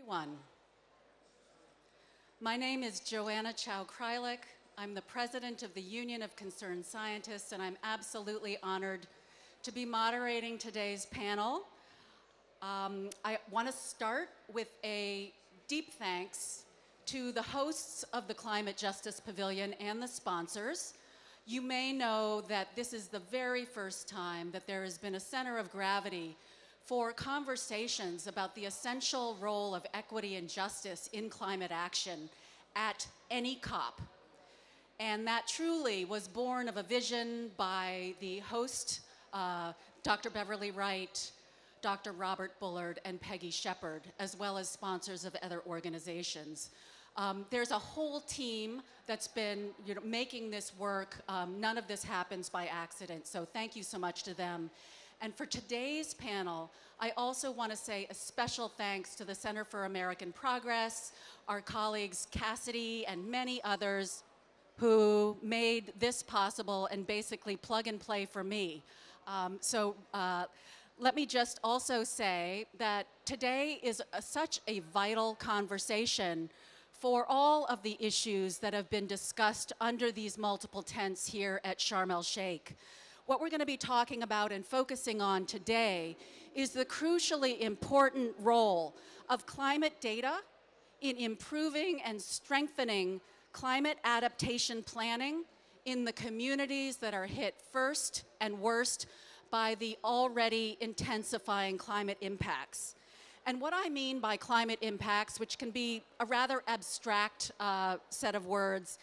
Everyone. My name is Joanna Chow-Krylik. I'm the president of the Union of Concerned Scientists, and I'm absolutely honored to be moderating today's panel. I want to start with a deep thanks to the hosts of the Climate Justice Pavilion and the sponsors. You may know that this is the very first time that there has been a center of gravity for conversations about the essential role of equity and justice in climate action at any COP. And that truly was born of a vision by the host, Dr. Beverly Wright, Dr. Robert Bullard, and Peggy Shepard, as well as sponsors of other organizations. There's a whole team that's been making this work. None of this happens by accident, so thank you so much to them. And for today's panel, I also want to say a special thanks to the Center for American Progress, our colleagues Cassidy and many others who made this possible and basically plug and play for me. Let me just also say that today is such a vital conversation for all of the issues that have been discussed under these multiple tents here at Sharm el-Sheikh. What we're going to be talking about and focusing on today is the crucially important role of climate data in improving and strengthening climate adaptation planning in the communities that are hit first and worst by the already intensifying climate impacts. And what I mean by climate impacts, which can be a rather abstract set of words,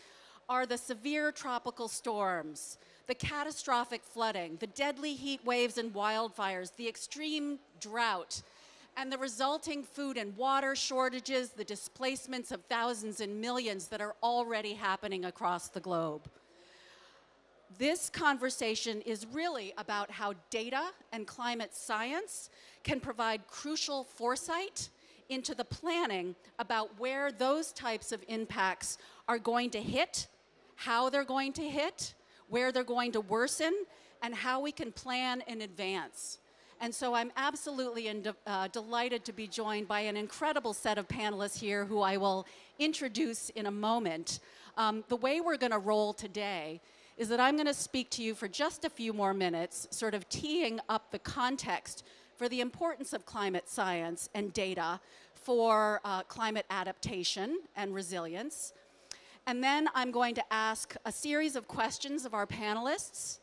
are the severe tropical storms, the catastrophic flooding, the deadly heat waves and wildfires, the extreme drought, and the resulting food and water shortages, the displacements of thousands and millions that are already happening across the globe. This conversation is really about how data and climate science can provide crucial foresight into the planning about where those types of impacts are going to hit, how they're going to hit, where they're going to worsen, and how we can plan in advance. And so I'm absolutely delighted to be joined by an incredible set of panelists here who I will introduce in a moment. The way we're going to roll today is that I'm going to speak to you for just a few more minutes, sort of teeing up the context for the importance of climate science and data for climate adaptation and resilience. And then I'm going to ask a series of questions of our panelists.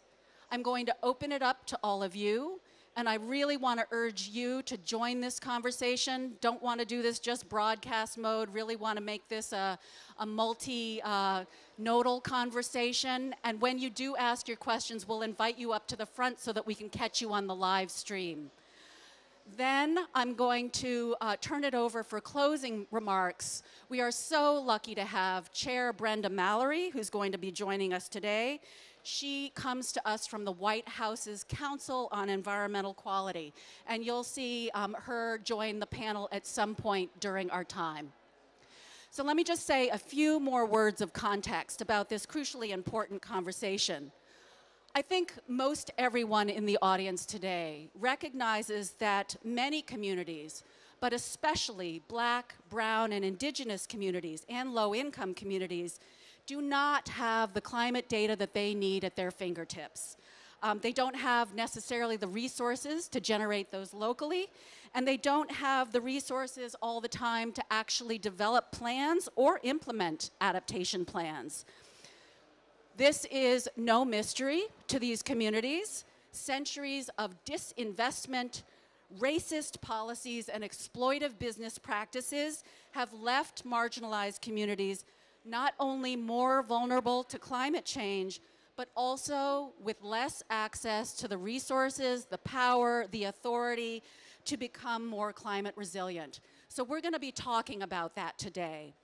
I'm going to open it up to all of you, and I really want to urge you to join this conversation. Don't want to do this just broadcast mode, really want to make this a multi-nodal conversation. And when you do ask your questions, we'll invite you up to the front so that we can catch you on the live stream. Then I'm going to turn it over for closing remarks. We are so lucky to have Chair Brenda Mallory, who's going to be joining us today. She comes to us from the White House's Council on Environmental Quality, and you'll see her join the panel at some point during our time. So let me just say a few more words of context about this crucially important conversation. I think most everyone in the audience today recognizes that many communities, but especially Black, Brown, and Indigenous communities and low-income communities, do not have the climate data that they need at their fingertips. They don't have necessarily the resources to generate those locally, and they don't have the resources all the time to actually develop plans or implement adaptation plans. This is no mystery to these communities. Centuries of disinvestment, racist policies, and exploitive business practices have left marginalized communities not only more vulnerable to climate change, but also with less access to the resources, the power, the authority to become more climate resilient. So we're going to be talking about that today.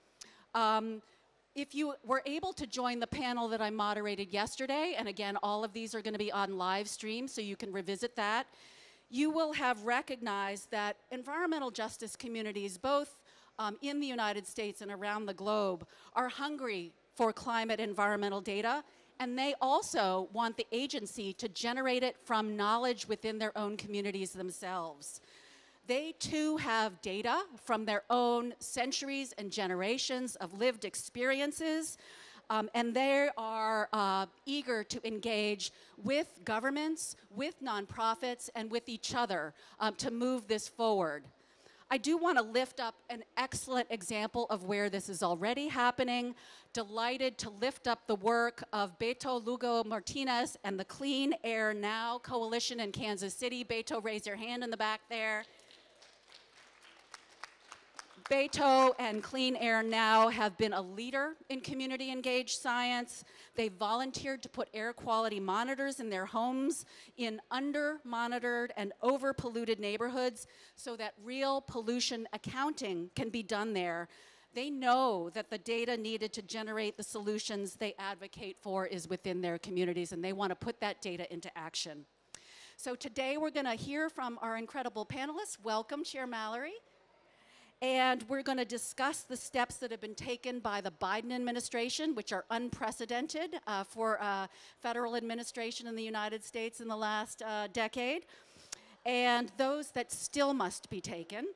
If you were able to join the panel that I moderated yesterday, and again, all of these are going to be on live stream, so you can revisit that, you will have recognized that environmental justice communities, both in the United States and around the globe, are hungry for climate environmental data, and they also want the agency to generate it from knowledge within their own communities themselves. They too have data from their own centuries and generations of lived experiences, and they are eager to engage with governments, with nonprofits, and with each other to move this forward. I do want to lift up an excellent example of where this is already happening. Delighted to lift up the work of Beto Lugo Martinez and the Clean Air Now Coalition in Kansas City. Beto, raise your hand in the back there. Beto and Clean Air Now have been a leader in community engaged science. They volunteered to put air quality monitors in their homes in under-monitored and over-polluted neighborhoods so that real pollution accounting can be done there. They know that the data needed to generate the solutions they advocate for is within their communities, and they want to put that data into action. So today we're going to hear from our incredible panelists. Welcome, Chair Mallory. And we're going to discuss the steps that have been taken by the Biden administration, which are unprecedented for federal administration in the United States in the last decade, and those that still must be taken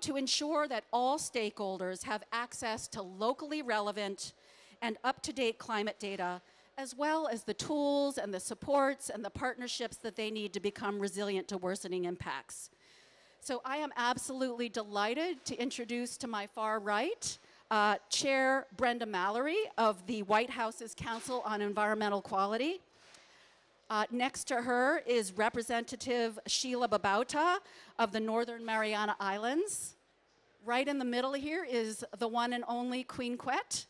to ensure that all stakeholders have access to locally relevant and up-to-date climate data, as well as the tools and the supports and the partnerships that they need to become resilient to worsening impacts. So I am absolutely delighted to introduce to my far right, Chair Brenda Mallory of the White House's Council on Environmental Quality. Next to her is Representative Sheila Babauta of the Northern Mariana Islands. Right in the middle here is the one and only Queen Quet,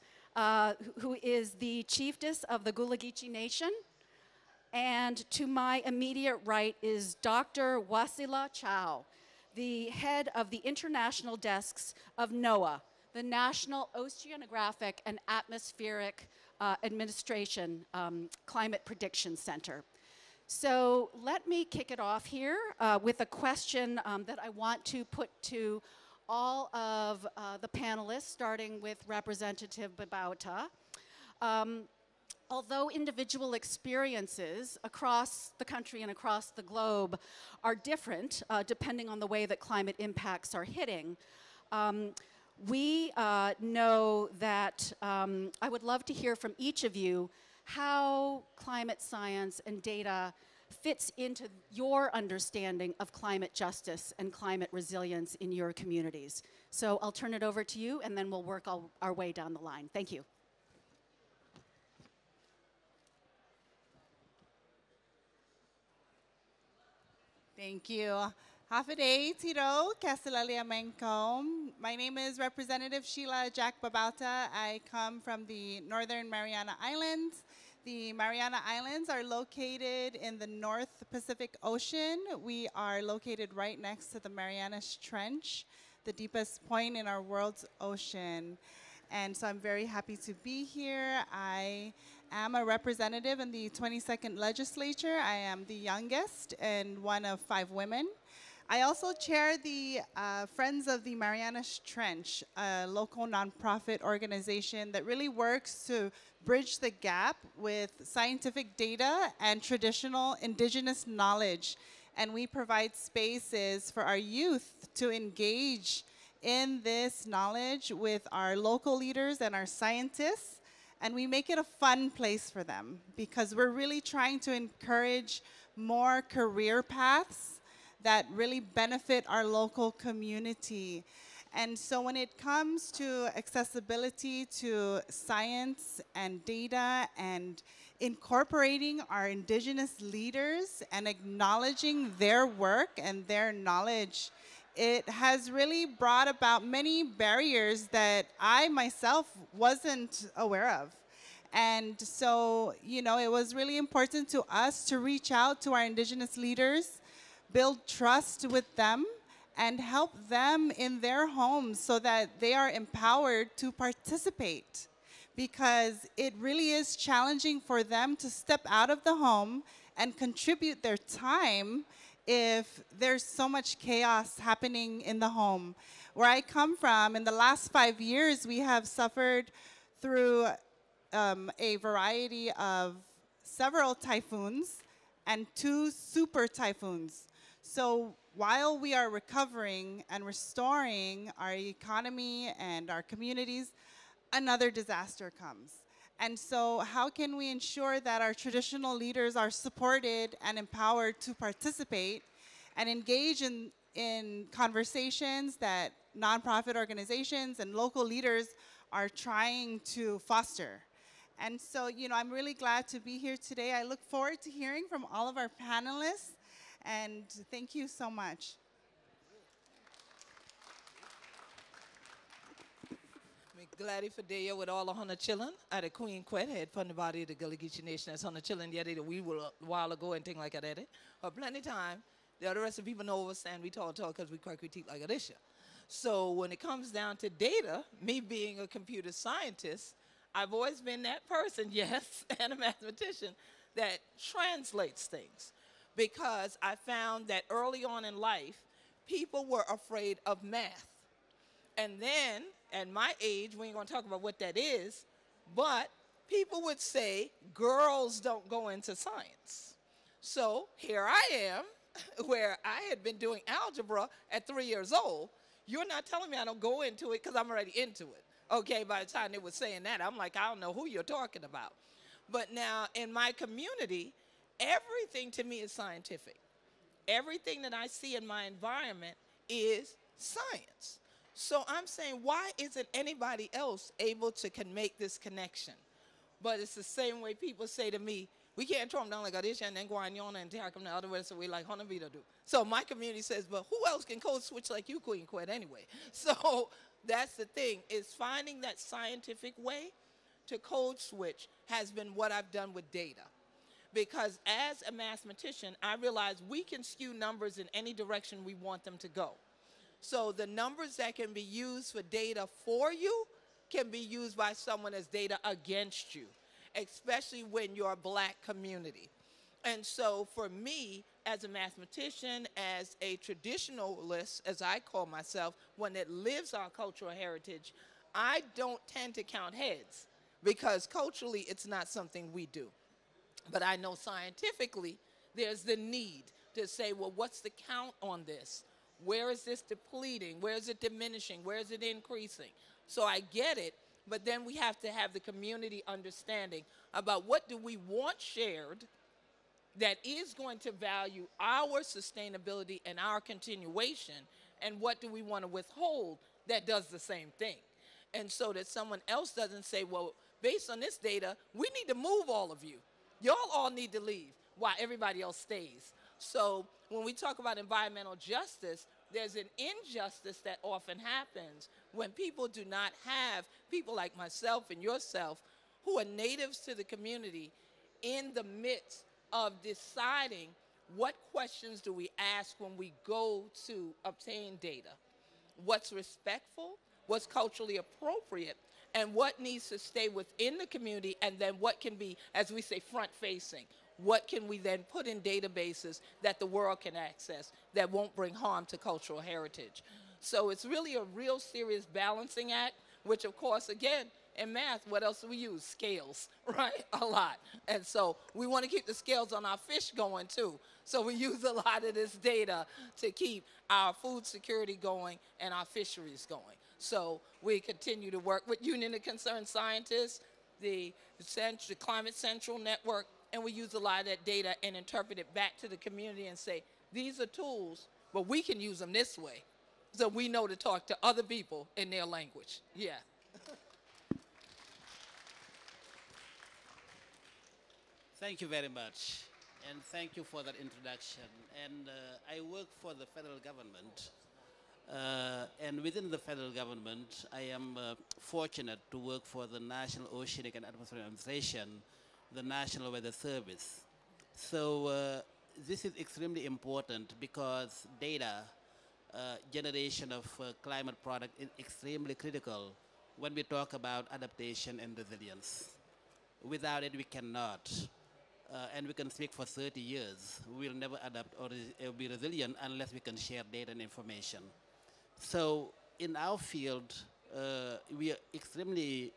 who is the chiefess of the Gulagichi Nation. And to my immediate right is Dr. Wasila Chow, the head of the international desks of NOAA, the National Oceanographic and Atmospheric Administration Climate Prediction Center. So let me kick it off here with a question that I want to put to all of the panelists, starting with Representative Babauta. Although individual experiences across the country and across the globe are different, depending on the way that climate impacts are hitting, we know that I would love to hear from each of you how climate science and data fits into your understanding of climate justice and climate resilience in your communities. So I'll turn it over to you, and then we'll work our way down the line. Thank you. Thank you. Hafaday Tiro, Casalalia Menko. My name is Representative Sheila Jack Babauta. I come from the Northern Mariana Islands. The Mariana Islands are located in the North Pacific Ocean. We are located right next to the Marianas Trench, the deepest point in our world's ocean. And so I'm very happy to be here. I am a representative in the 22nd legislature. I am the youngest and one of 5 women. I also chair the Friends of the Marianas Trench, a local nonprofit organization that really works to bridge the gap with scientific data and traditional indigenous knowledge. And we provide spaces for our youth to engage in this knowledge with our local leaders and our scientists. And we make it a fun place for them because we're really trying to encourage more career paths that really benefit our local community. And so when it comes to accessibility to science and data and incorporating our indigenous leaders and acknowledging their work and their knowledge, it has really brought about many barriers that I myself wasn't aware of. And so, you know, it was really important to us to reach out to our indigenous leaders, build trust with them, and help them in their homes so that they are empowered to participate. Because it really is challenging for them to step out of the home and contribute their time if there's so much chaos happening in the home. Where I come from, in the last 5 years, we have suffered through a variety of several typhoons and 2 super typhoons. So while we are recovering and restoring our economy and our communities, another disaster comes. And so how can we ensure that our traditional leaders are supported and empowered to participate and engage in conversations that nonprofit organizations and local leaders are trying to foster? And so, I'm really glad to be here today. I look forward to hearing from all of our panelists, and thank you so much. Me glad for day with all the Hunter children at the Queen Quet head from the body of the Gullah Geechee Nation as Hunter children yet we were a while ago and things like that. But plenty time, the other rest of people know us and we talk because we crack we teeth like this year. So when it comes down to data, me being a computer scientist, I've always been that person, yes, and a mathematician that translates things. Because I found that early on in life, people were afraid of math. And then, at my age, we ain't gonna talk about what that is, but people would say girls don't go into science. So here I am, where I had been doing algebra at 3 years old. You're not telling me I don't go into it because I'm already into it. Okay, by the time they were saying that, I'm like, I don't know who you're talking about. But now, in my community, everything to me is scientific. Everything that I see in my environment is science. So I'm saying, why isn't anybody else able to make this connection? But it's the same way people say to me, we can't throw them down like this and then go on and take them the other way, so we like Honavita do. So my community says, but who else can code switch like you, Queen Quet, anyway? So that's the thing, is finding that scientific way to code switch has been what I've done with data. Because as a mathematician, I realize we can skew numbers in any direction we want them to go. So the numbers that can be used for data for you can be used by someone as data against you, especially when you're a black community. And so for me, as a mathematician, as a traditionalist, as I call myself, one that lives our cultural heritage, I don't tend to count heads because culturally it's not something we do. But I know scientifically there's the need to say, well, what's the count on this? Where is this depleting? Where is it diminishing? Where is it increasing? So I get it, but then we have to have the community understanding about what do we want shared that is going to value our sustainability and our continuation, and what do we want to withhold that does the same thing. And so that someone else doesn't say, well, based on this data, we need to move all of you. Y'all all need to leave while everybody else stays. So when we talk about environmental justice, there's an injustice that often happens when people do not have people like myself and yourself who are natives to the community in the midst of deciding what questions do we ask when we go to obtain data. What's respectful, what's culturally appropriate, and what needs to stay within the community, and then what can be, as we say, front-facing. What can we then put in databases that the world can access that won't bring harm to cultural heritage? So it's really a real serious balancing act, which of course, again, in math, what else do we use? Scales, right? A lot. And so we want to keep the scales on our fish going too. So we use a lot of this data to keep our food security going and our fisheries going. So we continue to work with Union of Concerned Scientists, the Climate Central Network, and we use a lot of that data and interpret it back to the community and say, these are tools, but we can use them this way. So we know to talk to other people in their language. Yeah. Thank you very much, and thank you for that introduction. And I work for the federal government, and within the federal government, I am fortunate to work for the National Oceanic and Atmospheric Administration, the National Weather Service. So this is extremely important because data generation of climate product is extremely critical when we talk about adaptation and resilience. Without it, we cannot. And we can speak for 30 years. We'll never adapt or be resilient unless we can share data and information. So in our field, we are extremely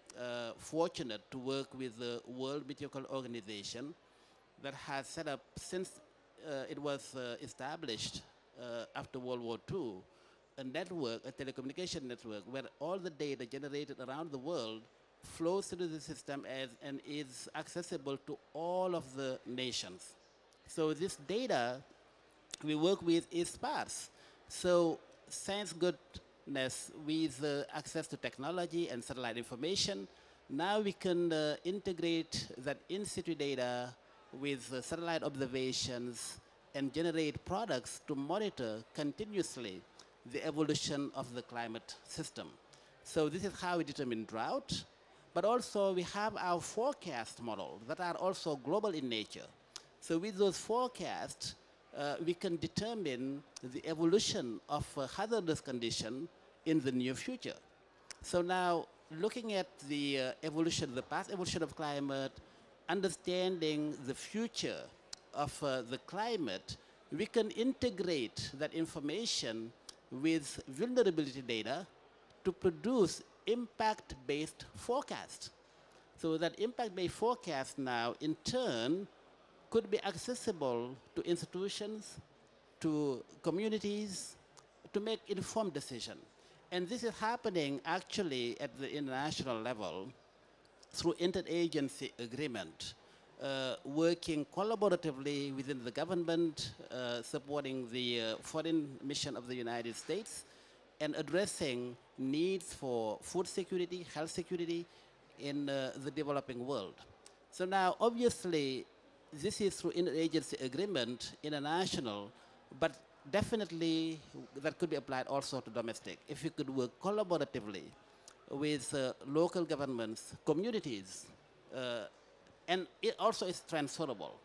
fortunate to work with the World Meteorological Organization that has set up, since it was established after World War II, a network, a telecommunication network, where all the data generated around the world flows through the system and is accessible to all of the nations. So this data we work with is sparse. So thanks goodness with access to technology and satellite information, now we can integrate that in-situ data with satellite observations and generate products to monitor continuously the evolution of the climate system. So this is how we determine drought, but also we have our forecast models that are also global in nature. So with those forecasts, we can determine the evolution of hazardous condition in the near future. So now, looking at the evolution, the past evolution of climate, understanding the future of the climate, we can integrate that information with vulnerability data to produce impact-based forecast. So that impact-based forecast now, in turn, could be accessible to institutions, to communities, to make informed decisions. And this is happening actually at the international level through interagency agreement, working collaboratively within the government, supporting the foreign mission of the United States, and addressing needs for food security, health security in the developing world. So now, obviously, this is through interagency agreement, international, but definitely that could be applied also to domestic. If you could work collaboratively with local governments, communities, and it also is transferable.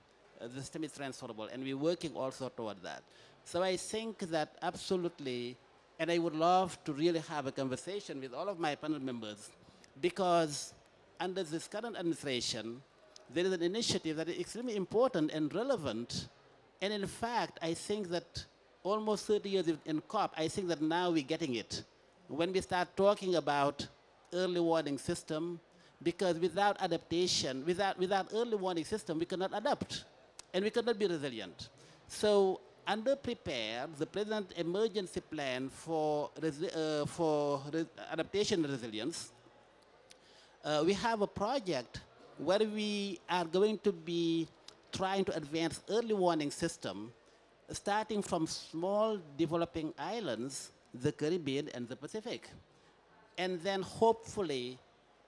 The system is transferable, and we're working also toward that. So I think that absolutely, and I would love to really have a conversation with all of my panel members, because under this current administration, there is an initiative that is extremely important and relevant. And in fact, I think that almost 30 years in COP, I think that now we're getting it. When we start talking about early warning system, because without adaptation, without early warning system, we cannot adapt, and we cannot be resilient. So under prepare, the present emergency plan for adaptation and resilience, we have a project where we are going to be trying to advance early warning system, starting from small developing islands, the Caribbean and the Pacific. And then hopefully,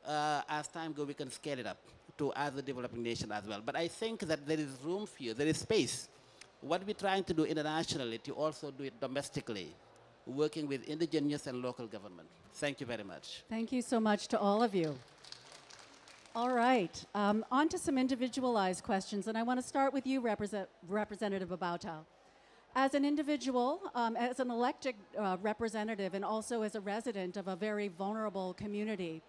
as time goes, we can scale it up to other developing nations as well. But I think that there is room here, there is space. What we're trying to do internationally to also do it domestically, working with indigenous and local government. Thank you very much. Thank you so much to all of you. All right, on to some individualized questions, and I want to start with you, Representative Babauta. As an individual, as an elected representative, and also as a resident of a very vulnerable community,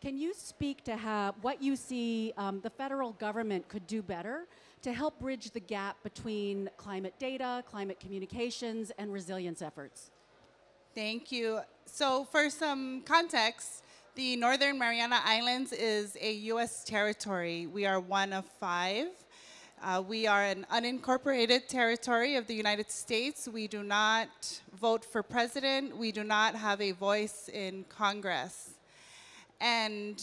can you speak to what you see the federal government could do better to help bridge the gap between climate data, climate communications, and resilience efforts? Thank you. So for some context, the Northern Mariana Islands is a U.S. territory. We are one of 5. We are an unincorporated territory of the United States. We do not vote for president. We do not have a voice in Congress. And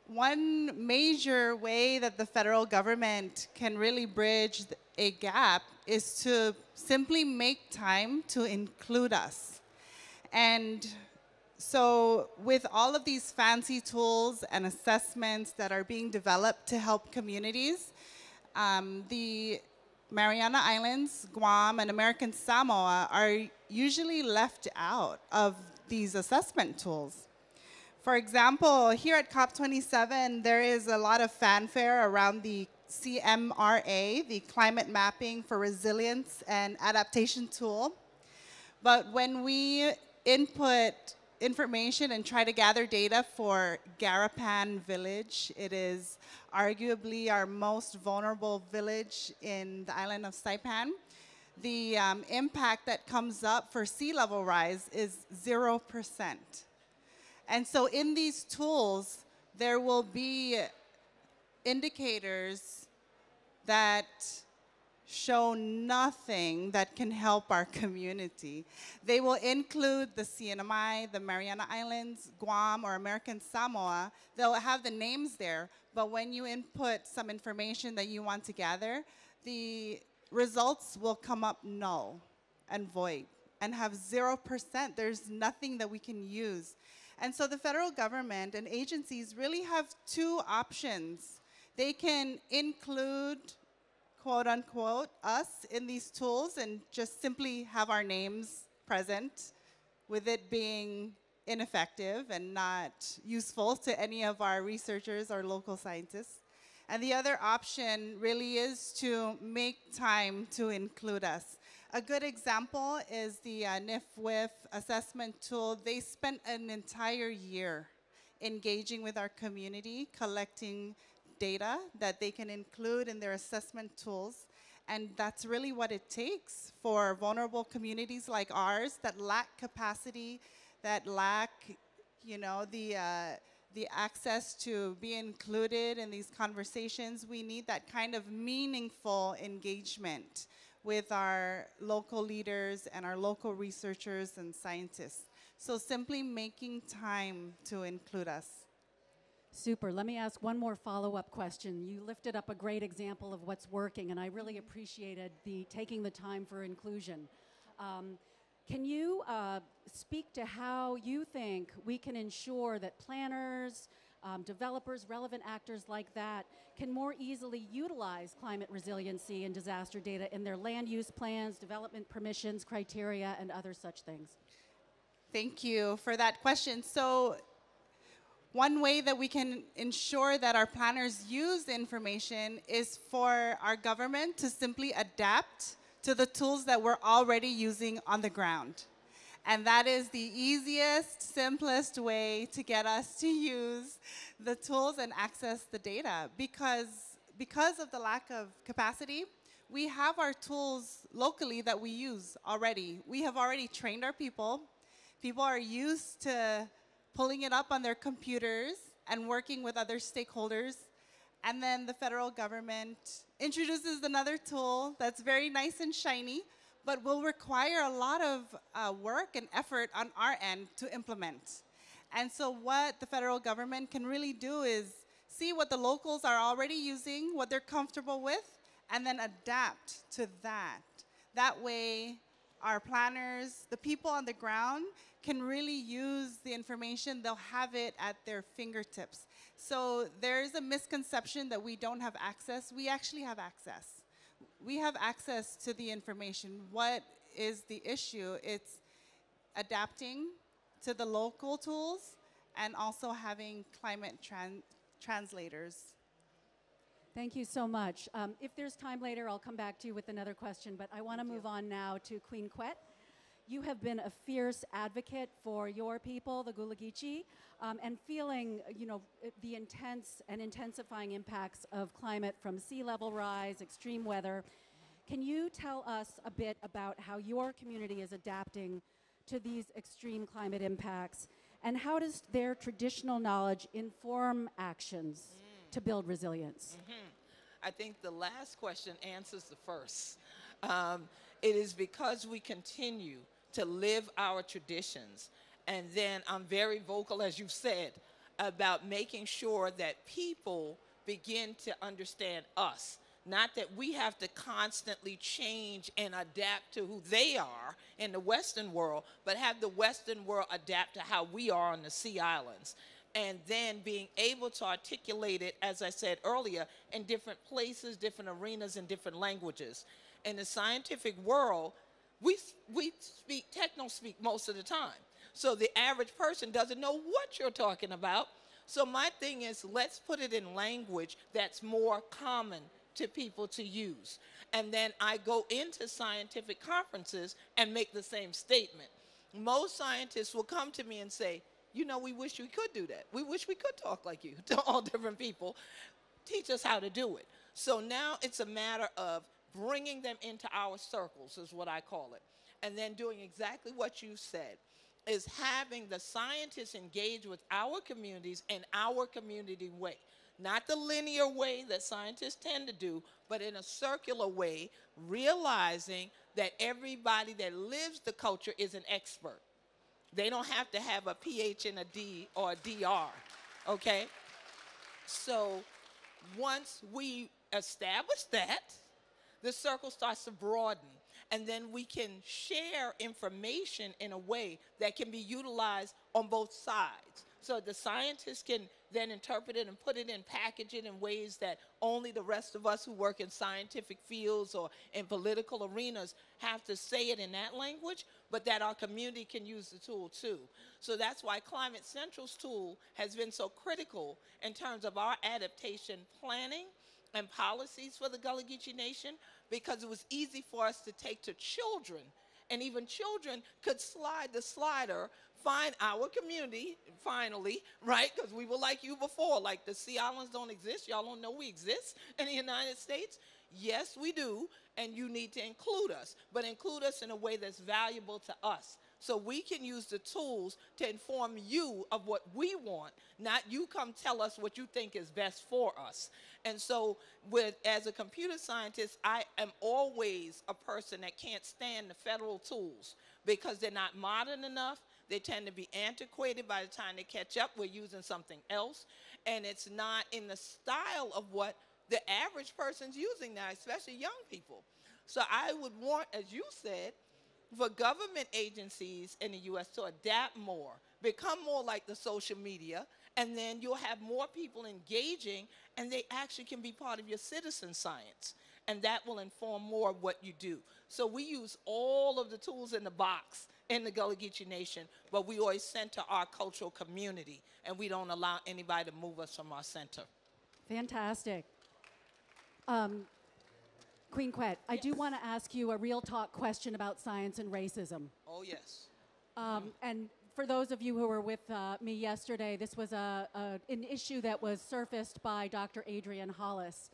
one major way that the federal government can really bridge a gap is to simply make time to include us. And so with all of these fancy tools and assessments that are being developed to help communities, the Mariana Islands, Guam, and American Samoa are usually left out of these assessment tools. For example, here at COP27, there is a lot of fanfare around the CMRA, the Climate Mapping for Resilience and Adaptation tool. But when we input information and try to gather data for Garapan Village, it is arguably our most vulnerable village in the island of Saipan, the impact that comes up for sea level rise is 0%. And so in these tools, there will be indicators that show nothing that can help our community. They will include the CNMI, the Mariana Islands, Guam, or American Samoa. They'll have the names there, but when you input some information that you want to gather, the results will come up null and void and have 0%. There's nothing that we can use. And so the federal government and agencies really have two options. They can include, quote unquote, us in these tools and just simply have our names present, with it being ineffective and not useful to any of our researchers or local scientists. And the other option really is to make time to include us. A good example is the NIFWIF assessment tool. They spent an entire year engaging with our community, collecting data that they can include in their assessment tools. And that's really what it takes for vulnerable communities like ours that lack capacity, that lack, the access to be included in these conversations. We need that kind of meaningful engagement with our local leaders and our local researchers and scientists. So simply making time to include us. Super. Let me ask one more follow-up question. You lifted up a great example of what's working, and I really appreciated taking the time for inclusion. Can you speak to how you think we can ensure that planners, developers, relevant actors like that can more easily utilize climate resiliency and disaster data in their land use plans, development permissions, criteria, and other such things? Thank you for that question. So one way that we can ensure that our planners use the information is for our government to simply adapt to the tools that we're already using on the ground. And that is the easiest, simplest way to get us to use the tools and access the data. Because of the lack of capacity, we have our tools locally that we use already. We have already trained our people. People are used to pulling it up on their computers and working with other stakeholders. And then the federal government introduces another tool that's very nice and shiny, but will require a lot of work and effort on our end to implement. And so what the federal government can really do is see what the locals are already using, what they're comfortable with, and then adapt to that. That way, our planners, the people on the ground, can really use the information. They'll have it at their fingertips. So there's a misconception that we don't have access. We actually have access. We have access to the information. What is the issue? It's adapting to the local tools and also having climate translators. Thank you so much. If there's time later, I'll come back to you with another question, but I want to move on now to Queen Quet. You have been a fierce advocate for your people, the Gulagichi, and feeling, the intense and intensifying impacts of climate from sea level rise, extreme weather. Can you tell us a bit about how your community is adapting to these extreme climate impacts, and how does their traditional knowledge inform actions to build resilience? I think the last question answers the first. It is because we continue to live our traditions. And then I'm very vocal, as you've said, about making sure that people begin to understand us. Not that we have to constantly change and adapt to who they are in the Western world, but have the Western world adapt to how we are on the Sea Islands. And then being able to articulate it, as I said earlier, in different places, different arenas, and different languages. In the scientific world, we speak techno-speak most of the time. So the average person doesn't know what you're talking about. So my thing is, let's put it in language that's more common to people to use. And then I go into scientific conferences and make the same statement. Most scientists will come to me and say, we wish we could do that. We wish we could talk like you to all different people. Teach us how to do it. So now it's a matter of bringing them into our circles, is what I call it. And then doing exactly what you said, is having the scientists engage with our communities in our community way. not the linear way that scientists tend to do, but in a circular way, realizing that everybody that lives the culture is an expert. They don't have to have a PH and a D or a DR, okay? So once we establish that, the circle starts to broaden, and then we can share information in a way that can be utilized on both sides. So the scientists can then interpret it and put it in, package it in ways that only the rest of us who work in scientific fields or in political arenas have to say it in that language, but that our community can use the tool too. So that's why Climate Central's tool has been so critical in terms of our adaptation planning and policies for the Gullah Geechee Nation, because it was easy for us to take to children, and even children could slide the slider, find our community, finally, right? Because we were like you before, like the Sea Islands don't exist, y'all don't know we exist in the United States. Yes, we do, and you need to include us, but include us in a way that's valuable to us. So we can use the tools to inform you of what we want, not you come tell us what you think is best for us. And so as a computer scientist, I am always a person that can't stand the federal tools because they're not modern enough. They tend to be antiquated by the time they catch up. We're using something else, and it's not in the style of what the average person's using now, especially young people. So I would want, as you said, for government agencies in the U.S. to adapt more, become more like the social media, and then you'll have more people engaging, and they actually can be part of your citizen science, and that will inform more of what you do. So we use all of the tools in the box in the Gullah Geechee Nation, but we always center our cultural community, and we don't allow anybody to move us from our center. Fantastic. Queen Quet, I do want to ask you a real talk question about science and racism. Oh, yes. And for those of you who were with me yesterday, this was an issue that was surfaced by Dr. Adrienne Hollis.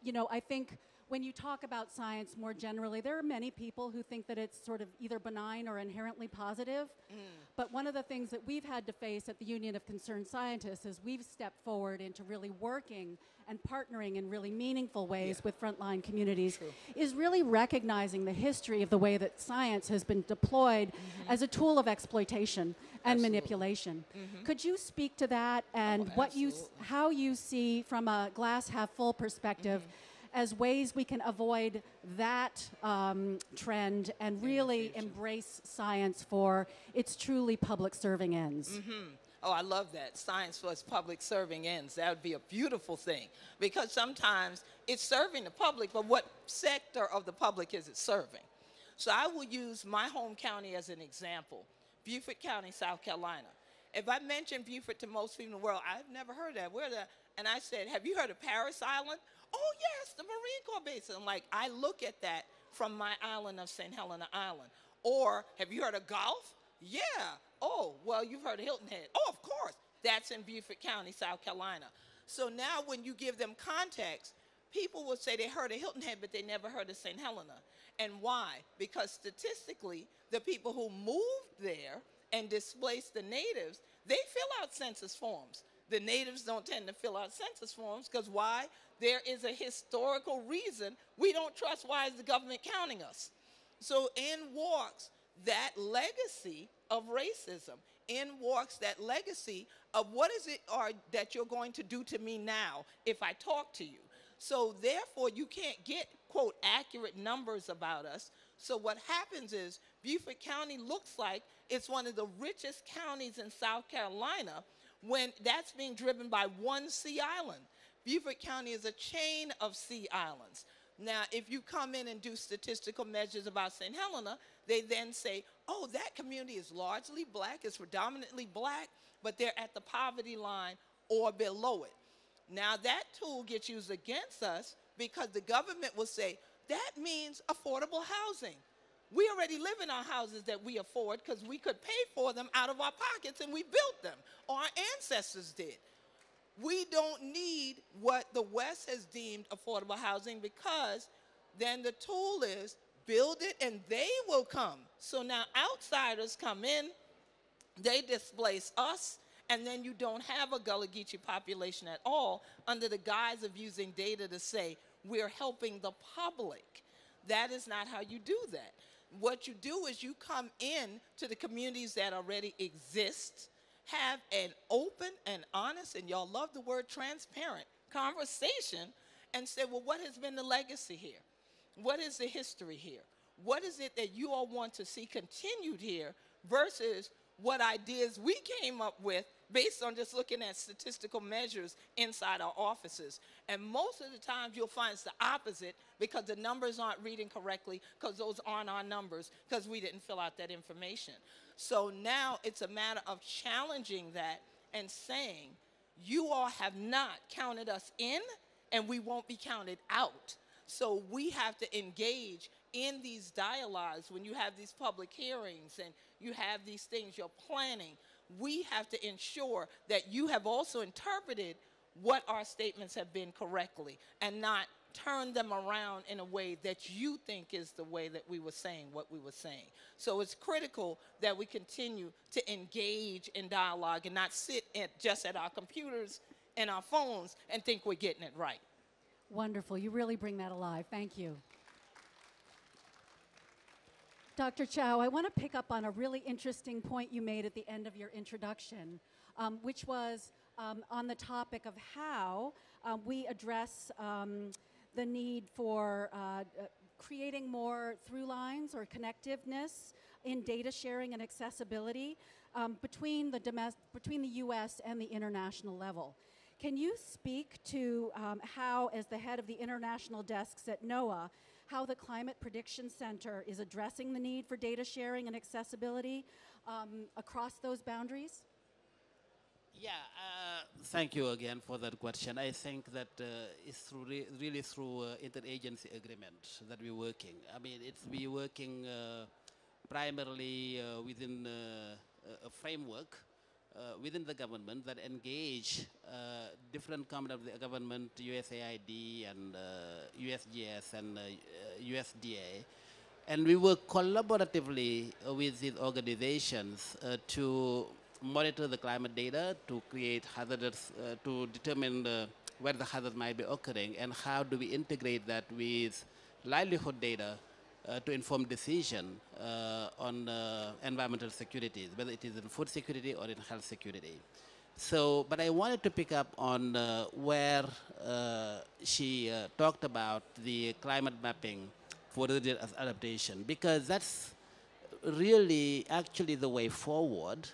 You know, I think when you talk about science more generally, there are many people who think that it's sort of either benign or inherently positive. But one of the things that we've had to face at the Union of Concerned Scientists is we've stepped forward into really working and partnering in really meaningful ways with frontline communities, is really recognizing the history of the way that science has been deployed as a tool of exploitation and manipulation. Could you speak to that and how you see from a glass half full perspective as ways we can avoid that trend and really embrace science for its truly public serving ends? Oh, I love that. Science for its public serving ends. That would be a beautiful thing, because sometimes it's serving the public, but what sector of the public is it serving? So I will use my home county as an example, Beaufort County, South Carolina. If I mention Beaufort to most people in the world, I've never heard that. And I said, have you heard of Paris Island? Oh, yes, the Marine Corps base. I'm like, I look at that from my island of St. Helena Island. Or, have you heard of Gulf? Yeah. Oh, well, you've heard of Hilton Head. Oh, of course. That's in Beaufort County, South Carolina. So now when you give them context, people will say they heard of Hilton Head, but they never heard of St. Helena. And why? Because statistically, the people who moved there and displaced the natives, they fill out census forms. The natives don't tend to fill out census forms because why? There is a historical reason we don't trust why is the government counting us. So in walks that legacy of racism. In walks that legacy of what is it that you're going to do to me now if I talk to you. So therefore you can't get, quote, accurate numbers about us. So what happens is Beaufort County looks like it's one of the richest counties in South Carolina when that's being driven by one sea island. Beaufort County is a chain of sea islands. Now, if you come in and do statistical measures about St. Helena, they then say, oh, that community is largely black, it's predominantly black, but they're at the poverty line or below it. Now, that tool gets used against us because the government will say, that means affordable housing. We already live in our houses that we afford because we could pay for them out of our pockets and we built them, or our ancestors did. We don't need what the West has deemed affordable housing because then the tool is build it and they will come. So now outsiders come in, they displace us, and then you don't have a Gullah Geechee population at all under the guise of using data to say we're helping the public. That is not how you do that. What you do is you come in to the communities that already exist, have an open and honest, and y'all love the word transparent, conversation, and say, well, what has been the legacy here? What is the history here? What is it that you all want to see continued here versus what ideas we came up with based on just looking at statistical measures inside our offices. And most of the times you'll find it's the opposite because the numbers aren't reading correctly because those aren't our numbers because we didn't fill out that information. So now it's a matter of challenging that and saying, you all have not counted us in and we won't be counted out. So we have to engage in these dialogues when you have these public hearings and you have these things you're planning. We have to ensure that you have also interpreted what our statements have been correctly and not turn them around in a way that you think is the way that we were saying what we were saying. So it's critical that we continue to engage in dialogue and not sit just at our computers and our phones and think we're getting it right. Wonderful. You really bring that alive. Thank you. Dr. Chow, I want to pick up on a really interesting point you made at the end of your introduction, which was on the topic of how we address the need for creating more through lines or connectiveness in data sharing and accessibility between the U.S. and the international level. Can you speak to how, as the head of the international desks at NOAA, how the Climate Prediction Center is addressing the need for data sharing and accessibility across those boundaries? Yeah, thank you again for that question. I think that it's through really through interagency agreement that we're working. I mean, we're working primarily within a framework within the government that engage different components of the government, USAID and USGS and USDA. And we work collaboratively with these organizations to monitor the climate data, to create hazards, to determine where the hazards might be occurring, and how do we integrate that with livelihood data to inform decision on environmental security, whether it is in food security or in health security. So, but I wanted to pick up on where she talked about the climate mapping for resilience and adaptation, because that's really actually the way forward,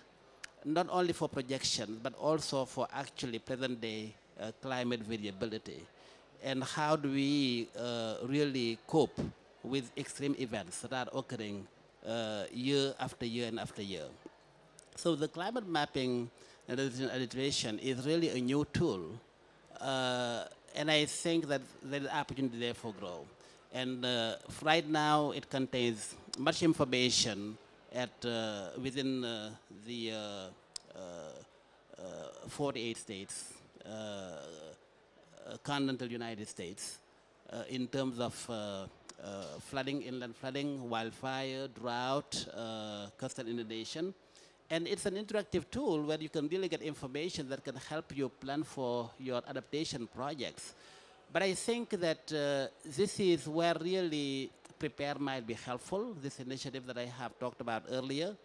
not only for projections, but also for actually present day climate variability. And how do we really cope with extreme events that are occurring year after year and after year. So the climate mapping and adaptation is really a new tool, and I think that there is opportunity there for growth. And right now it contains much information at within the 48 states, continental United States, in terms of flooding, inland flooding, wildfire, drought, coastal inundation. And it's an interactive tool where you can really get information that can help you plan for your adaptation projects. But I think that this is where really Prepare might be helpful, this initiative that I have talked about earlier,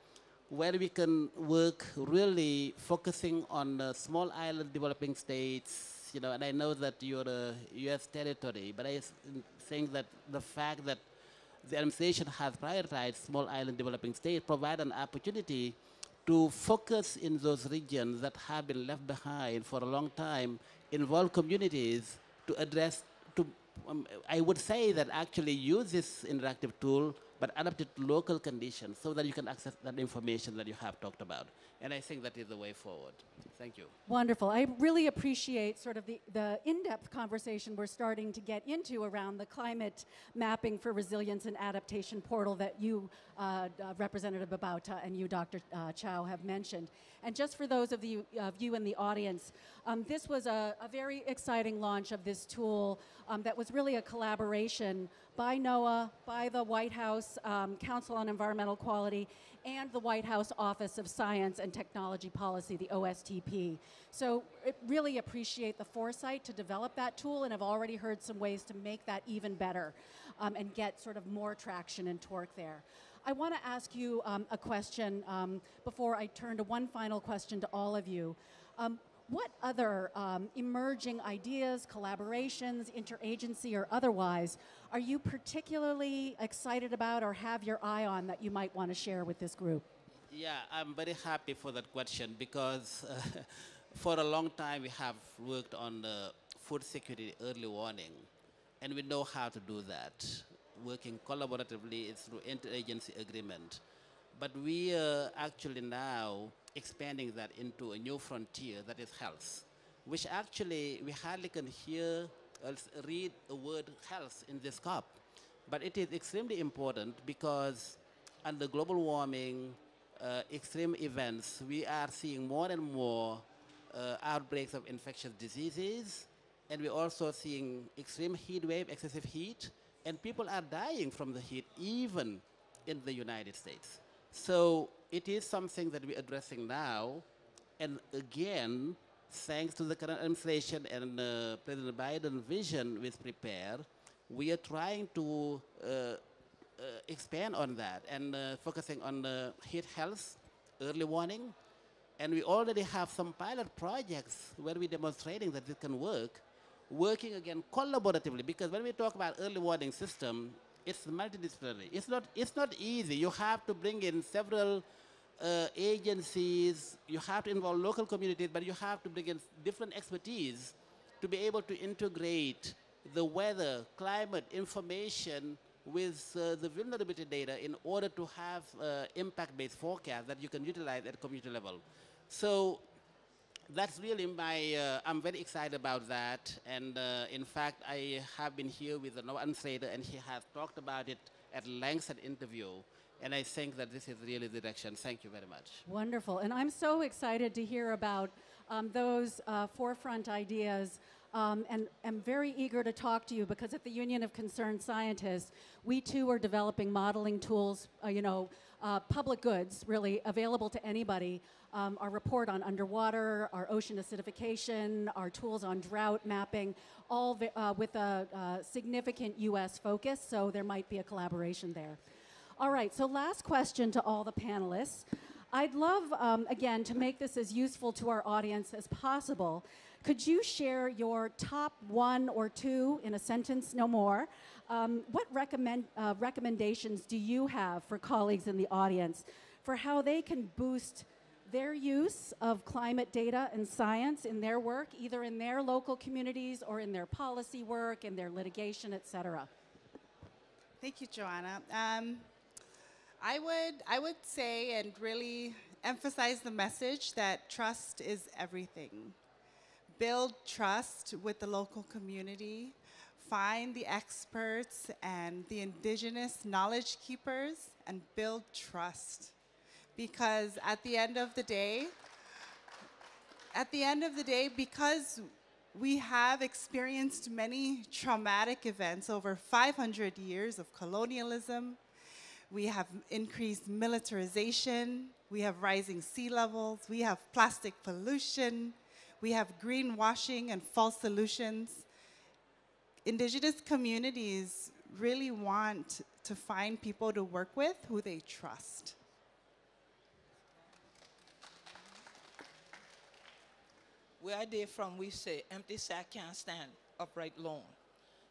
where we can work really focusing on small island developing states, you know, and I know that you're a U.S. territory, but I think that the fact that the administration has prioritized small island developing states provide an opportunity to focus in those regions that have been left behind for a long time, involve communities to address, I would say that actually use this interactive tool, but adapt it to local conditions so that you can access that information that you have talked about. And I think that is the way forward. Thank you. Wonderful. I really appreciate sort of the in-depth conversation we're starting to get into around the climate mapping for resilience and adaptation portal that you, Representative Babauta, and you, Dr. Chow, have mentioned. And just for those of you in the audience, this was a very exciting launch of this tool that was really a collaboration by NOAA, by the White House Council on Environmental Quality, and the White House Office of Science and Technology Policy, the OSTP. So I really appreciate the foresight to develop that tool, and I've already heard some ways to make that even better and get sort of more traction and torque there. I want to ask you a question before I turn to one final question to all of you. What other emerging ideas, collaborations, interagency or otherwise, are you particularly excited about or have your eye on that you might want to share with this group? Yeah, I'm very happy for that question because for a long time we have worked on the food security early warning, and we know how to do that. Working collaboratively is through interagency agreement. But we are actually now expanding that into a new frontier that is health, which actually we hardly can hear or read the word health in this COP. But it is extremely important because under global warming, extreme events, we are seeing more and more outbreaks of infectious diseases, and we're also seeing extreme heat wave, excessive heat, and people are dying from the heat even in the United States. So it is something that we're addressing now, and again, thanks to the current administration and President Biden's vision with PREPARE, we are trying to expand on that and focusing on heat health, early warning, and we already have some pilot projects where we're demonstrating that it can work, working again collaboratively, because when we talk about early warning system, it's multidisciplinary. It's not easy. You have to bring in several agencies, you have to involve local communities, but you have to bring in different expertise to be able to integrate the weather, climate information with the vulnerability data in order to have impact-based forecast that you can utilize at community level. So that's really I'm very excited about that. And in fact, I have been here with the Nova administrator, and he has talked about it at length at interview. And I think that this is really the direction. Thank you very much. Wonderful. And I'm so excited to hear about those forefront ideas. And I'm very eager to talk to you because at the Union of Concerned Scientists, we too are developing modeling tools, public goods, really, available to anybody. Our report on underwater, our ocean acidification, our tools on drought mapping, all with a significant U.S. focus, so there might be a collaboration there. All right, so last question to all the panelists. I'd love, again, to make this as useful to our audience as possible. Could you share your top one or two, in a sentence, no more? What recommendations do you have for colleagues in the audience for how they can boost their use of climate data and science in their work, either in their local communities or in their policy work, in their litigation, et cetera? Thank you, Joanna. I would say and really emphasize the message that trust is everything. Build trust with the local community. Find the experts and the indigenous knowledge keepers and build trust. Because at the end of the day, because we have experienced many traumatic events over 500 years of colonialism, we have increased militarization, we have rising sea levels, we have plastic pollution, we have greenwashing and false solutions. Indigenous communities really want to find people to work with who they trust. Where I did from, we say, empty sack can't stand upright alone.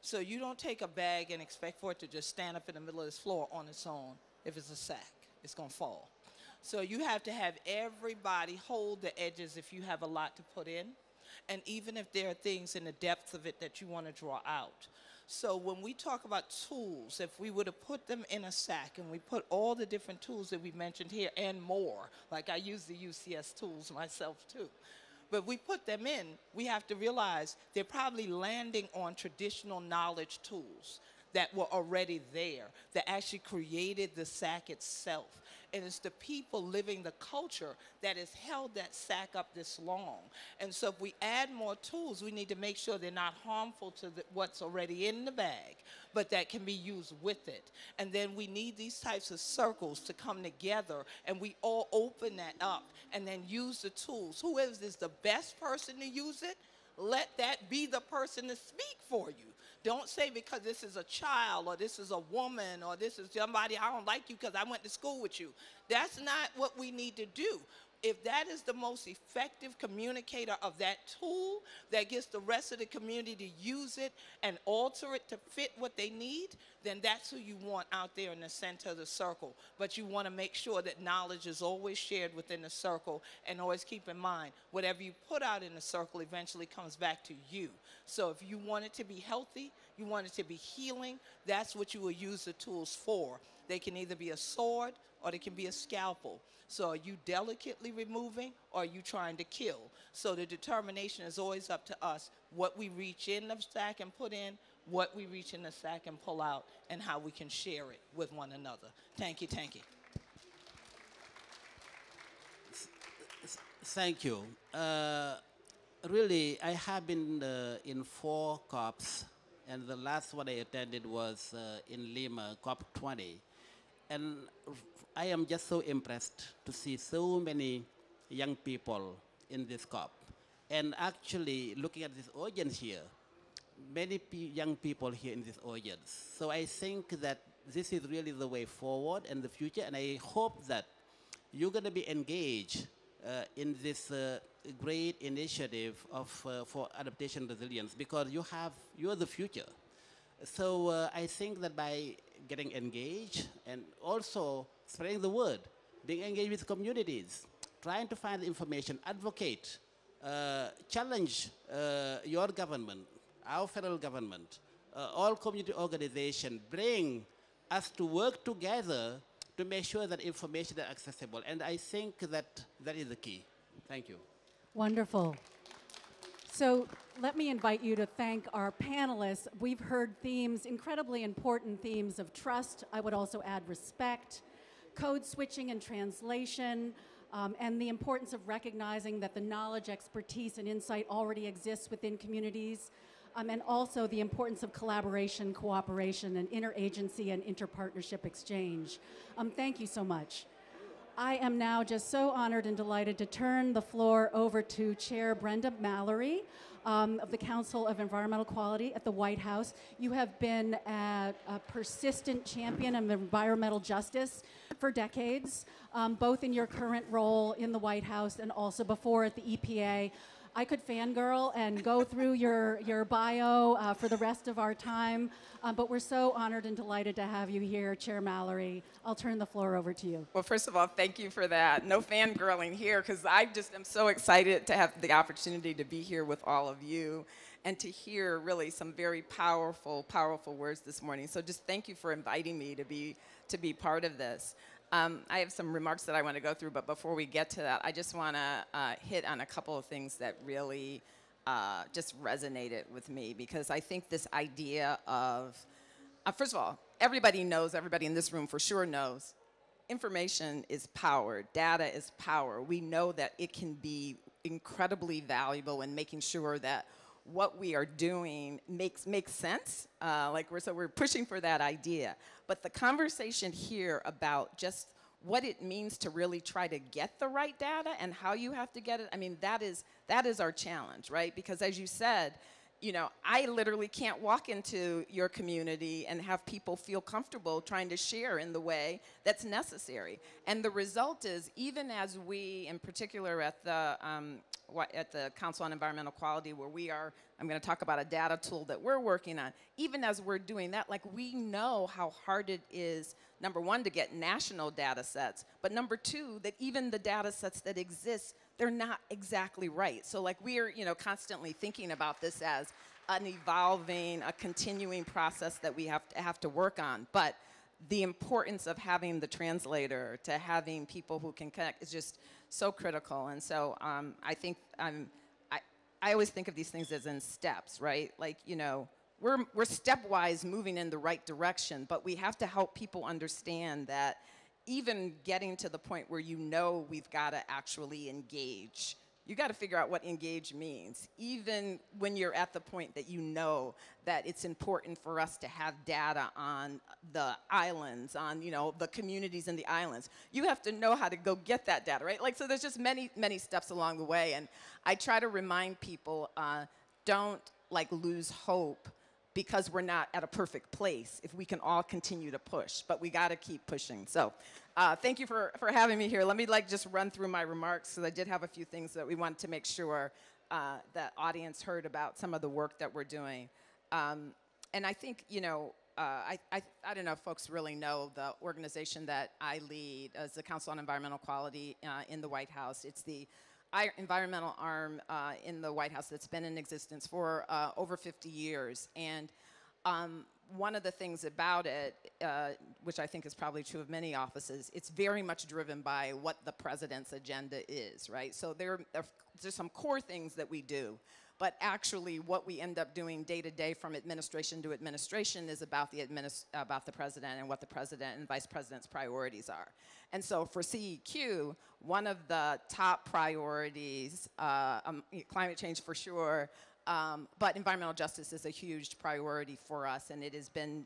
So you don't take a bag and expect for it to just stand up in the middle of this floor on its own. If it's a sack, it's going to fall. So you have to have everybody hold the edges if you have a lot to put in, and even if there are things in the depth of it that you want to draw out. So when we talk about tools, if we were to put them in a sack and we put all the different tools that we mentioned here and more, like I use the UCS tools myself too, but we put them in, we have to realize they're probably landing on traditional knowledge tools that were already there, that actually created the sack itself. and it's the people living the culture that has held that sack up this long. And so if we add more tools, we need to make sure they're not harmful to what's already in the bag, but that can be used with it. And then we need these types of circles to come together, and we all open that up and then use the tools. Whoever is the best person to use it, let that be the person to speak for you. Don't say because this is a child or this is a woman or this is somebody, I don't like you because I went to school with you. That's not what we need to do. If that is the most effective communicator of that tool that gets the rest of the community to use it and alter it to fit what they need, then that's who you want out there in the center of the circle. But you want to make sure that knowledge is always shared within the circle, and always keep in mind, whatever you put out in the circle eventually comes back to you. So if you want it to be healthy, you want it to be healing, that's what you will use the tools for. They can either be a sword or they can be a scalpel. So are you delicately removing or are you trying to kill? So the determination is always up to us, what we reach in the sack and put in, what we reach in the sack and pull out, and how we can share it with one another. Thank you, thank you. Thank you. Really, I have been in 4 COPs, and the last one I attended was in Lima, COP 20. And I am just so impressed to see so many young people in this COP. And actually, looking at this audience here, many young people here in this audience. So I think that this is really the way forward in the future, and I hope that you're going to be engaged in this great initiative of, for adaptation and resilience, because you're the future. So I think that by getting engaged and also spreading the word, being engaged with communities, trying to find the information, advocate, challenge your government, our federal government, all community organizations, bring us to work together to make sure that information is accessible. And I think that that is the key. Thank you. Wonderful. So let me invite you to thank our panelists. We've heard themes, incredibly important themes of trust. I would also add respect, code switching and translation, and the importance of recognizing that the knowledge, expertise, and insight already exists within communities, and also the importance of collaboration, cooperation, and interagency and interpartnership exchange. Thank you so much. I am now just so honored and delighted to turn the floor over to Chair Brenda Mallory of the Council of Environmental Quality at the White House. You have been a persistent champion of environmental justice for decades, both in your current role in the White House and also before at the EPA. I could fangirl and go through your bio for the rest of our time, but we're so honored and delighted to have you here, Chair Mallory. I'll turn the floor over to you. Well, first of all, thank you for that. No fangirling here, because I just am so excited to have the opportunity to be here with all of you and to hear really some very powerful, powerful words this morning. So just thank you for inviting me to be part of this. I have some remarks that I want to go through, but before we get to that, I just want to hit on a couple of things that really just resonated with me, because I think this idea of, first of all, everybody knows, everybody in this room for sure knows, information is power, data is power. We know that it can be incredibly valuable in making sure that what we are doing makes sense. So we're pushing for that idea. But the conversation here about just what it means to really try to get the right data and how you have to get it, I mean, that is our challenge, right? Because as you said, you know, I literally can't walk into your community and have people feel comfortable trying to share in the way that's necessary. And the result is, even as we, in particular at the Council on Environmental Quality, where we are, I'm going to talk about a data tool that we're working on, even as we're doing that, like, we know how hard it is, number one, to get national data sets, but number two, that even the data sets that exist, they're not exactly right. So like, we are, you know, constantly thinking about this as an evolving, a continuing process that we have to work on. But the importance of having the translator, to having people who can connect, is just so critical. And so I think I always think of these things as in steps, right? Like, you know, we're stepwise moving in the right direction, but we have to help people understand that even getting to the point where you know we've got to actually engage. You got to figure out what engage means, even when you're at the point that you know that it's important for us to have data on the islands, on the communities in the islands. You have to know how to go get that data, right? Like, so there's just many, many steps along the way, and I try to remind people, don't lose hope because we're not at a perfect place if we can all continue to push, but we got to keep pushing. So thank you for having me here. Let me just run through my remarks, because I did have a few things that we wanted to make sure that audience heard about some of the work that we're doing. And I think, I don't know if folks really know the organization that I lead as the Council on Environmental Quality in the White House. It's the environmental arm in the White House that's been in existence for over 50 years. And one of the things about it, which I think is probably true of many offices, it's very much driven by what the president's agenda is, right? So there's some core things that we do, but actually what we end up doing day to day from administration to administration is about the president and what the president and vice president's priorities are. And so for CEQ, one of the top priorities, climate change for sure, but environmental justice is a huge priority for us, and it has been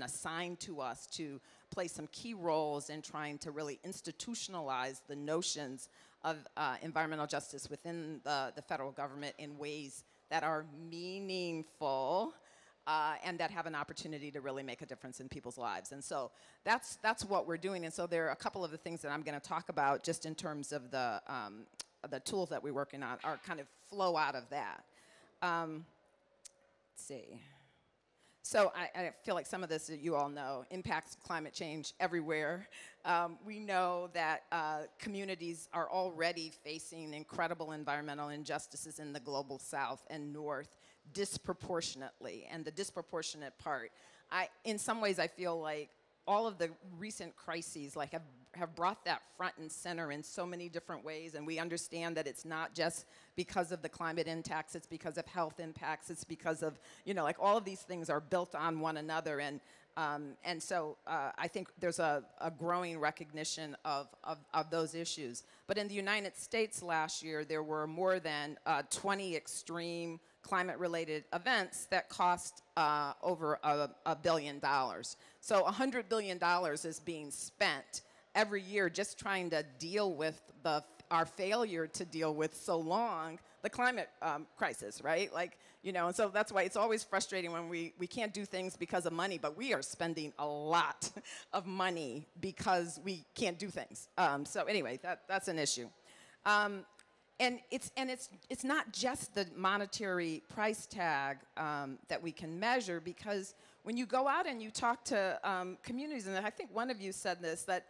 assigned to us to play some key roles in trying to really institutionalize the notions of environmental justice within the federal government in ways that are meaningful and that have an opportunity to really make a difference in people's lives. And so that's what we're doing. And so there are a couple of the things that I'm going to talk about just in terms of the tools that we're working on are kind of flow out of that. Let's see. So I feel like some of this you all know, impacts of climate change everywhere. We know that communities are already facing incredible environmental injustices in the global south and north disproportionately. And the disproportionate part, in some ways I feel like all of the recent crises have brought that front and center in so many different ways, and we understand that it's not just because of the climate impacts, it's because of health impacts, it's because of, all of these things are built on one another, and so I think there's a growing recognition of those issues. But in the United States last year, there were more than 20 extreme climate-related events that cost over $1 billion. So $100 billion is being spent every year just trying to deal with our failure to deal with so long the climate crisis, right? And so that's why it's always frustrating when we can't do things because of money, but we are spending a lot of money because we can't do things. So anyway, that's an issue. And it's not just the monetary price tag that we can measure, because when you go out and you talk to communities, and I think one of you said this, that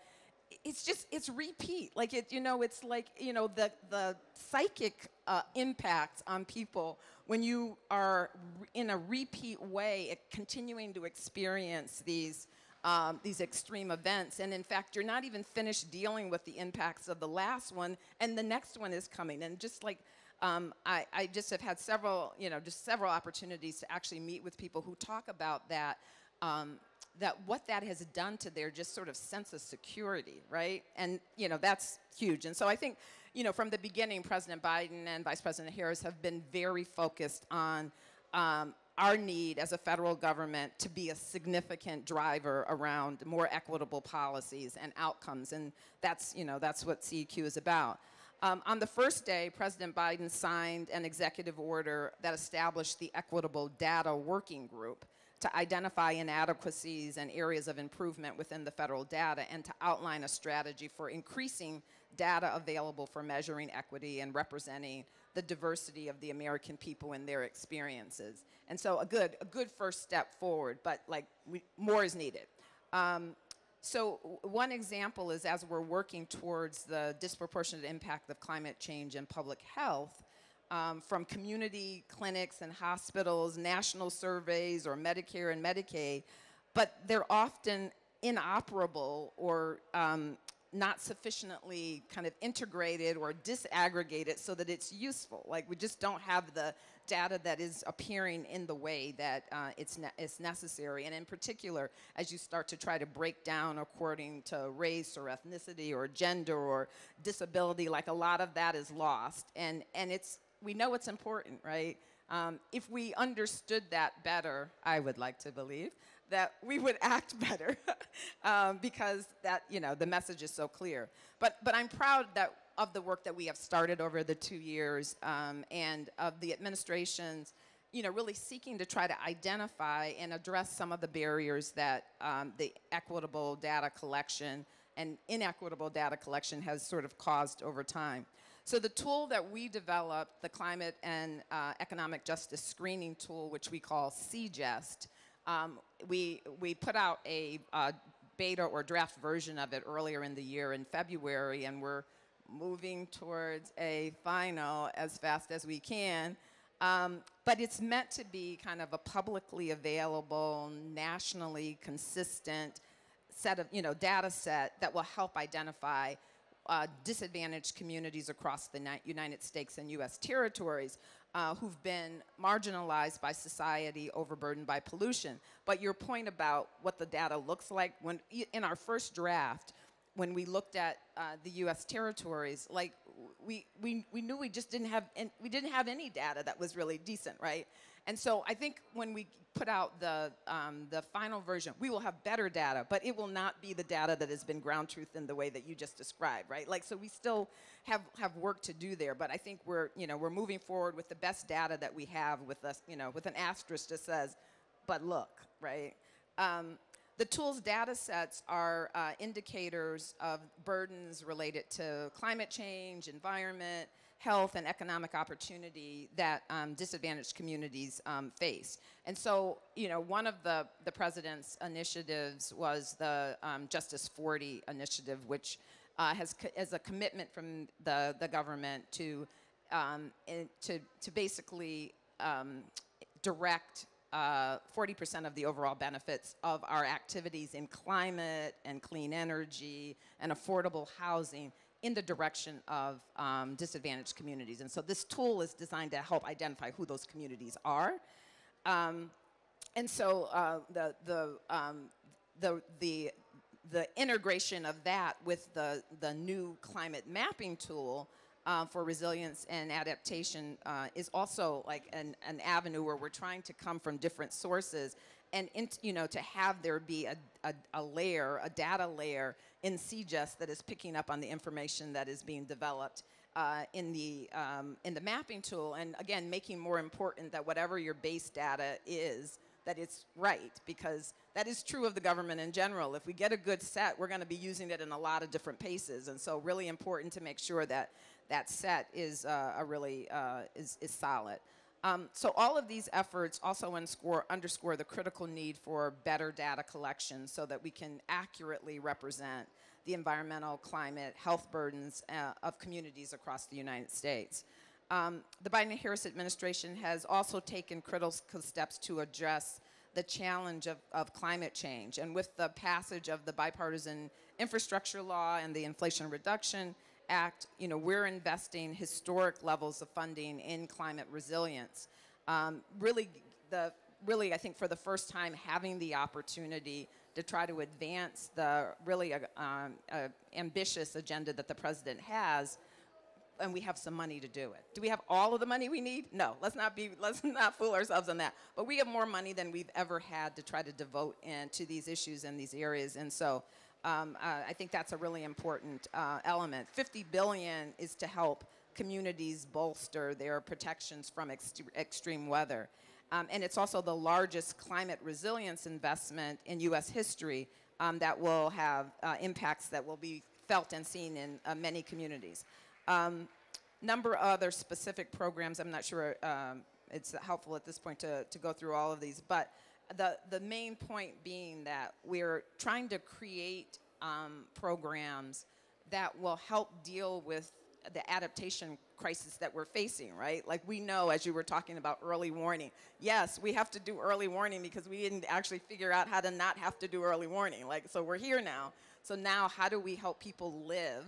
it's repeat. It's like the psychic impact on people when you are in a repeat way continuing to experience these extreme events. And in fact, you're not even finished dealing with the impacts of the last one, and the next one is coming. And just like I just have had several opportunities to actually meet with people who talk about that, that what that has done to their just sort of sense of security, right? And, that's huge. And so I think, from the beginning, President Biden and Vice President Harris have been very focused on our need as a federal government to be a significant driver around more equitable policies and outcomes. And that's what CEQ is about. On the first day, President Biden signed an executive order that established the Equitable Data Working Group to identify inadequacies and areas of improvement within the federal data, and to outline a strategy for increasing data available for measuring equity and representing the diversity of the American people and their experiences. And so a good first step forward, but more is needed. So one example is, as we're working towards the disproportionate impact of climate change and public health, from community clinics and hospitals, national surveys, or Medicare and Medicaid, but they're often inoperable or not sufficiently kind of integrated or disaggregated so that it's useful. Like, we just don't have the data that is appearing in the way that it's necessary. And in particular, as you start to try to break down according to race or ethnicity or gender or disability, like, a lot of that is lost. And we know it's important, right? If we understood that better, I would like to believe, that we would act better because that, the message is so clear. But I'm proud of the work that we have started over the 2 years and of the administration's, really seeking to try to identify and address some of the barriers that the equitable data collection and inequitable data collection has sort of caused over time. So the tool that we developed, the Climate and Economic Justice Screening Tool, which we call CJEST, we put out a beta or draft version of it earlier in the year in February, and we're moving towards a final as fast as we can. But it's meant to be kind of a publicly available, nationally consistent set of, data set that will help identify disadvantaged communities across the United States and U.S. territories who've been marginalized by society, overburdened by pollution. But your point about what the data looks like, when in our first draft, when we looked at the U.S. territories, like, we knew we just didn't have any data that was really decent, right? And so I think when we put out the final version, we will have better data, but it will not be the data that has been ground truth in the way that you just described, right? Like, so we still have work to do there, but I think we're moving forward with the best data that we have with us, with an asterisk that says, but look, right? The tool's data sets are indicators of burdens related to climate change, environment, health, and economic opportunity that disadvantaged communities face. And so, one of the president's initiatives was the Justice 40 initiative, which has a commitment from the government to basically direct 40% of the overall benefits of our activities in climate and clean energy and affordable housing in the direction of disadvantaged communities. And so this tool is designed to help identify who those communities are. And so the integration of that with the new climate mapping tool for resilience and adaptation is also like an avenue where we're trying to come from different sources and to have there be a layer, a data layer in CJEST that is picking up on the information that is being developed in the mapping tool, and again, making more important that whatever your base data is, that it's right, because that is true of the government in general. If we get a good set, we're going to be using it in a lot of different paces, and so really important to make sure that that set is is solid. So all of these efforts also underscore the critical need for better data collection so that we can accurately represent the environmental, climate, health burdens of communities across the United States. The Biden-Harris administration has also taken critical steps to address the challenge of climate change. And with the passage of the bipartisan infrastructure law and the Inflation Reduction Act, we're investing historic levels of funding in climate resilience. Really, I think for the first time, having the opportunity to try to advance the really ambitious agenda that the president has, and we have some money to do it. Do we have all of the money we need? No, let's not fool ourselves on that. But we have more money than we've ever had to try to devote to these issues and these areas, and so I think that's a really important element. $50 billion is to help communities bolster their protections from extreme weather. And it's also the largest climate resilience investment in U.S. history that will have impacts that will be felt and seen in many communities. Number of other specific programs, I'm not sure it's helpful at this point to go through all of these, but the main point being that we're trying to create programs that will help deal with the adaptation crisis that we're facing, right? Like we know, as you were talking about early warning, yes, we have to do early warning because we didn't actually figure out how to not have to do early warning. Like, so we're here now. So now how do we help people live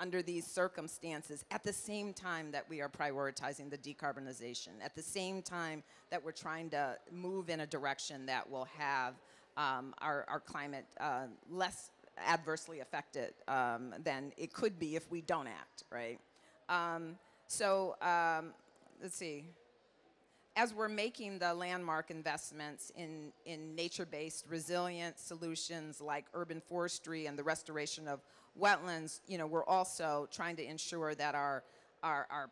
under these circumstances at the same time that we are prioritizing the decarbonization, at the same time that we're trying to move in a direction that will have our climate less adversely affected than it could be if we don't act, right? Let's see. As we're making the landmark investments in nature-based resilient solutions like urban forestry and the restoration of wetlands, you know, we're also trying to ensure that our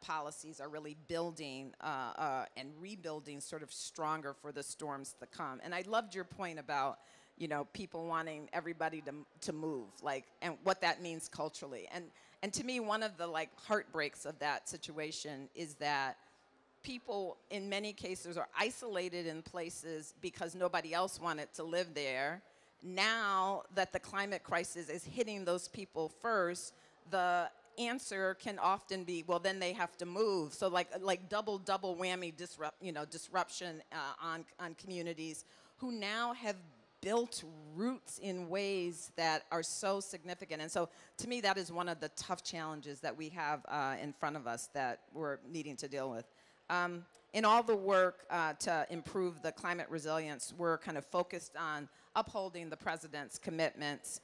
policies are really building and rebuilding sort of stronger for the storms to come. And I loved your point about, you know, people wanting everybody to move, like, and what that means culturally. And to me, one of the like heartbreaks of that situation is that people in many cases are isolated in places because nobody else wanted to live there. Now that the climate crisis is hitting those people first, the answer can often be, well, then they have to move. So like double whammy disruption on communities who now have built roots in ways that are so significant. And so to me, that is one of the tough challenges that we have in front of us that we're needing to deal with. In all the work to improve the climate resilience, we're kind of focused on upholding the president's commitments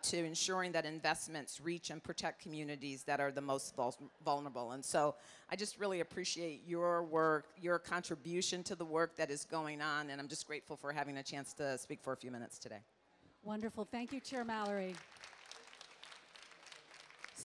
to ensuring that investments reach and protect communities that are the most vulnerable. And so I just really appreciate your work, your contribution to the work that is going on, and I'm just grateful for having a chance to speak for a few minutes today. Wonderful. Thank you, Chair Mallory.